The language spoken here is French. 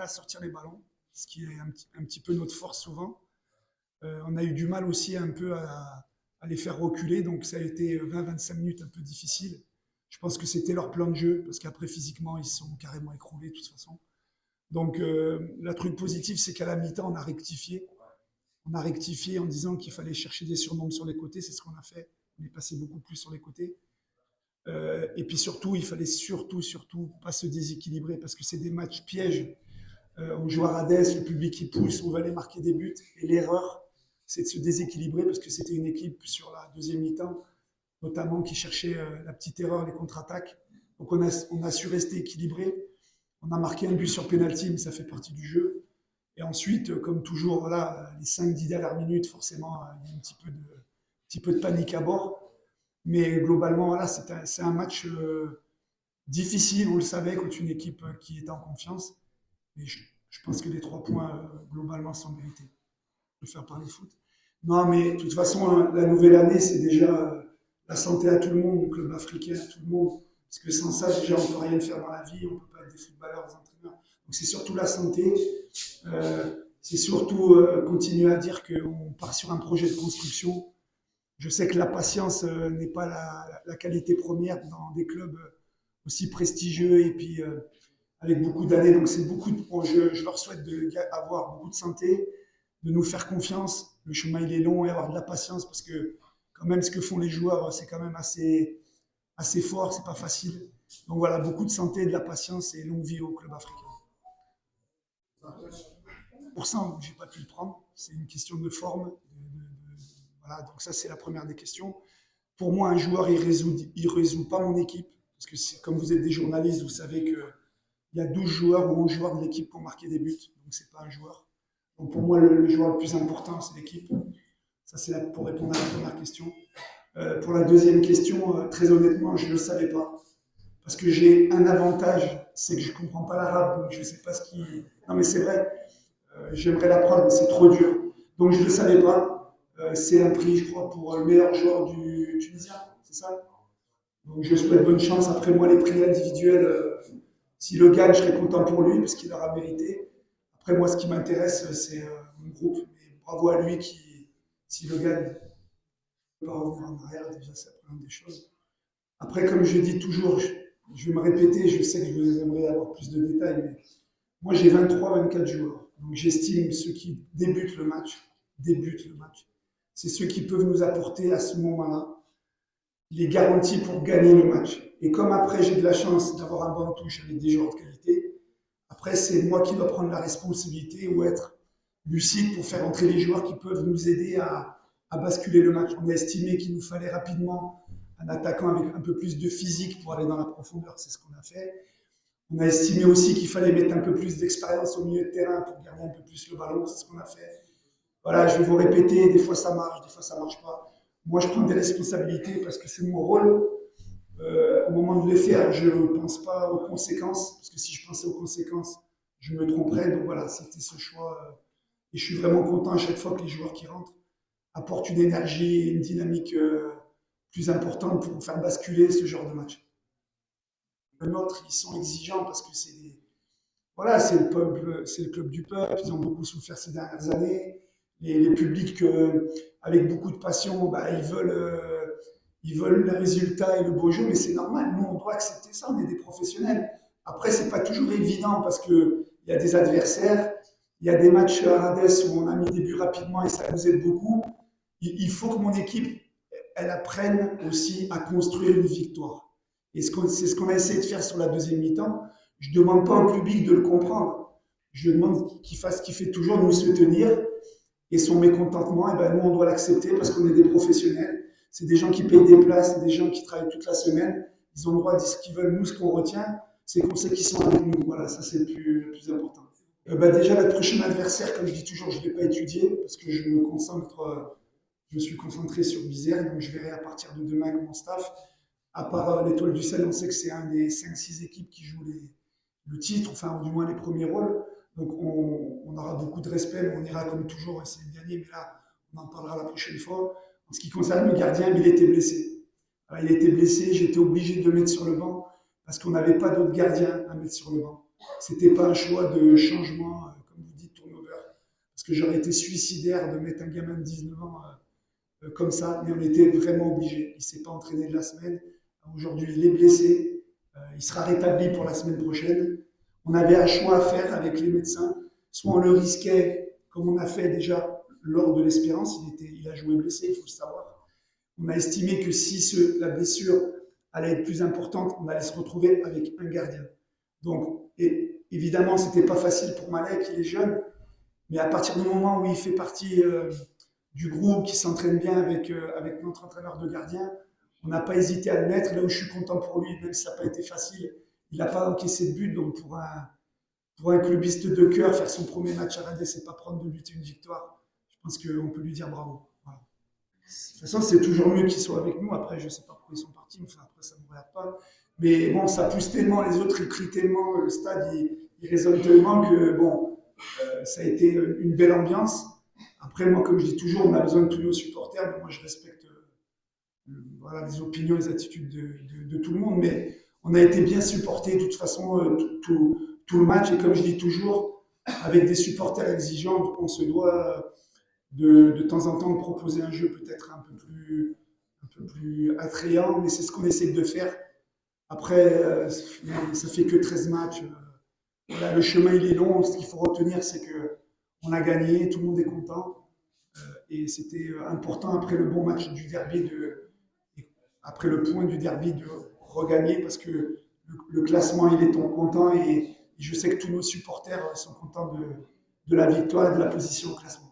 à sortir les ballons, ce qui est un petit peu notre force souvent. On a eu du mal aussi un peu à les faire reculer, donc ça a été 20-25 minutes un peu difficile. Je pense que c'était leur plan de jeu, parce qu'après physiquement, ils sont carrément écroulés de toute façon. Donc le truc positif, c'est qu'à la mi-temps, on a rectifié. On a rectifié en disant qu'il fallait chercher des surnombres sur les côtés, c'est ce qu'on a fait. On est passé beaucoup plus sur les côtés. Et puis surtout, il fallait surtout pas se déséquilibrer parce que c'est des matchs pièges. On joue à Radès, le public qui pousse, on va aller marquer des buts. Et l'erreur, c'est de se déséquilibrer parce que c'était une équipe sur la deuxième mi-temps, notamment qui cherchait la petite erreur, les contre-attaques. Donc on a su rester équilibré. On a marqué un but sur penalty, mais ça fait partie du jeu. Et ensuite, comme toujours, voilà, les 5-10 dernières minutes, forcément, il y a un petit peu de panique à bord. Mais globalement, voilà, c'est un match difficile, on le savait, contre une équipe qui est en confiance. Mais je pense que les 3 points, globalement, sont mérités. On peut faire parler foot. Non, mais de toute façon, hein, la nouvelle année, c'est déjà la santé à tout le monde, le club africain à tout le monde. Parce que sans ça, déjà, on ne peut rien faire dans la vie, on ne peut pas être des footballeurs, des entraîneurs. Donc c'est surtout la santé. C'est surtout continuer à dire qu'on part sur un projet de construction. Je sais que la patience n'est pas la qualité première dans des clubs aussi prestigieux et puis avec beaucoup d'années. Donc c'est beaucoup de, je leur souhaite d'avoir beaucoup de santé, de nous faire confiance. Le chemin il est long et avoir de la patience parce que quand même ce que font les joueurs c'est quand même assez fort, c'est pas facile. Donc voilà, beaucoup de santé, de la patience et longue vie au club africain. Pour ça, j'ai pas pu le prendre. C'est une question de forme. Voilà, donc ça c'est la première des questions. Pour moi, un joueur, il résout pas mon équipe. Parce que comme vous êtes des journalistes, vous savez qu'il y a 12 joueurs ou 11 joueurs de l'équipe pour marquer des buts. Donc, c'est pas un joueur. Donc, pour moi, le joueur le plus important, c'est l'équipe. Ça, c'est pour répondre à la première question. Pour la deuxième question, très honnêtement, je ne le savais pas. Parce que j'ai un avantage, c'est que je ne comprends pas l'arabe, donc je ne sais pas ce qui. Non, mais c'est vrai, j'aimerais l'apprendre, mais c'est trop dur. Donc, je ne le savais pas. C'est un prix, je crois, pour le meilleur joueur du Tunisien, c'est ça? Donc je souhaite bonne chance. Après moi, les prix individuels, s'il le gagne, je serai content pour lui parce qu'il aura mérité. Après moi, ce qui m'intéresse, c'est mon groupe. Mais bravo à lui qui, s'il le gagne, ne peut pas revenir en arrière. Déjà, c'est la première des choses. Après, comme je dis toujours, je vais me répéter, je sais que je vous aimerais avoir plus de détails, mais moi j'ai 23-24 joueurs. Donc j'estime ceux qui débutent le match. C'est ceux qui peuvent nous apporter à ce moment-là les garanties pour gagner le match. Et comme après j'ai de la chance d'avoir un banc de touche avec des joueurs de qualité, après c'est moi qui dois prendre la responsabilité ou être lucide pour faire entrer les joueurs qui peuvent nous aider à basculer le match. On a estimé qu'il nous fallait rapidement un attaquant avec un peu plus de physique pour aller dans la profondeur, c'est ce qu'on a fait. On a estimé aussi qu'il fallait mettre un peu plus d'expérience au milieu de terrain pour garder un peu plus le ballon, c'est ce qu'on a fait. Voilà, je vais vous répéter, des fois ça marche, des fois ça marche pas. Moi, je prends des responsabilités parce que c'est mon rôle. Au moment de les faire, je ne pense pas aux conséquences, parce que si je pensais aux conséquences, je me tromperais. Donc voilà, c'était ce choix. Et je suis vraiment content à chaque fois que les joueurs qui rentrent apportent une énergie et une dynamique plus importante pour faire basculer ce genre de match. Le nôtre, ils sont exigeants parce que voilà, c'est le peuple, c'est le club du peuple. Ils ont beaucoup souffert ces dernières années. Les publics, avec beaucoup de passion, bah, ils veulent le résultat et le beau jeu, mais c'est normal. Nous, on doit accepter ça. On est des professionnels. Après, c'est pas toujours évident parce que il y a des adversaires. Il y a des matchs à Radès où on a mis des buts rapidement et ça nous aide beaucoup. Il faut que mon équipe, elle apprenne aussi à construire une victoire. Et c'est ce qu'on a essayé de faire sur la deuxième mi-temps. Je ne demande pas au public de le comprendre. Je demande qu'il fasse ce qu'il fait toujours, nous soutenir. Et son mécontentement, eh ben, nous, on doit l'accepter parce qu'on est des professionnels. C'est des gens qui payent des places, c'est des gens qui travaillent toute la semaine. Ils ont le droit de dire ce qu'ils veulent. Nous, ce qu'on retient, c'est qu'on sait qu'ils sont avec nous. Voilà, ça, c'est le plus important. Ben, déjà, le prochain adversaire, comme je dis toujours, je ne vais pas étudier parce que je suis concentré sur Bizerte. Donc, je verrai à partir de demain avec mon staff. À part l'Étoile du Sel, on sait que c'est un des 5-6 équipes qui jouent le titre, enfin, du moins les premiers rôles. Donc on aura beaucoup de respect, mais on ira comme toujours essayer de gagner. Mais là, on en parlera la prochaine fois. En ce qui concerne le gardien, il était blessé. Alors, il était blessé, j'étais obligé de le mettre sur le banc parce qu'on n'avait pas d'autre gardien à mettre sur le banc. c'était pas un choix de changement, comme vous dites, turnover. Parce que j'aurais été suicidaire de mettre un gamin de 19 ans comme ça, mais on était vraiment obligé. Il ne s'est pas entraîné de la semaine. Aujourd'hui, il est blessé. Il sera rétabli pour la semaine prochaine. On avait un choix à faire avec les médecins. Soit on le risquait, comme on a fait déjà lors de l'Espérance, il a joué blessé, il faut le savoir. On a estimé que si la blessure allait être plus importante, on allait se retrouver avec un gardien. Donc, évidemment, ce n'était pas facile pour Malek, il est jeune, mais à partir du moment où il fait partie du groupe, qui s'entraîne bien avec notre entraîneur de gardien, on n'a pas hésité à le mettre. Là où je suis content pour lui, même si ça n'a pas été facile, il n'a pas encaissé de but. Donc pour un clubiste de cœur, faire son premier match à Rennes, c'est pas prendre de but une victoire. Je pense qu'on peut lui dire bravo. Voilà. De toute façon, c'est toujours mieux qu'ils soient avec nous. Après, je ne sais pas pourquoi ils sont partis, enfin, après, ça ne me regarde pas. Mais bon, ça pousse tellement, les autres, ils crient tellement, le stade, il résonne tellement que, bon, ça a été une belle ambiance. Après, moi, comme je dis toujours, on a besoin de tous nos supporters, mais moi, je respecte voilà, les opinions, les attitudes de tout le monde, mais on a été bien supportés de toute façon tout le match, et comme je dis toujours, avec des supporters exigeants, on se doit de temps en temps proposer un jeu peut-être un peu plus attrayant, mais c'est ce qu'on essaie de faire. Après, ça fait que 13 matchs. Voilà, le chemin, il est long. Ce qu'il faut retenir, c'est que on a gagné, tout le monde est content. Et c'était important après le bon match du derby, après le point du derby, de regagner parce que le classement, il est content, et je sais que tous nos supporters sont contents de la victoire et de la position au classement.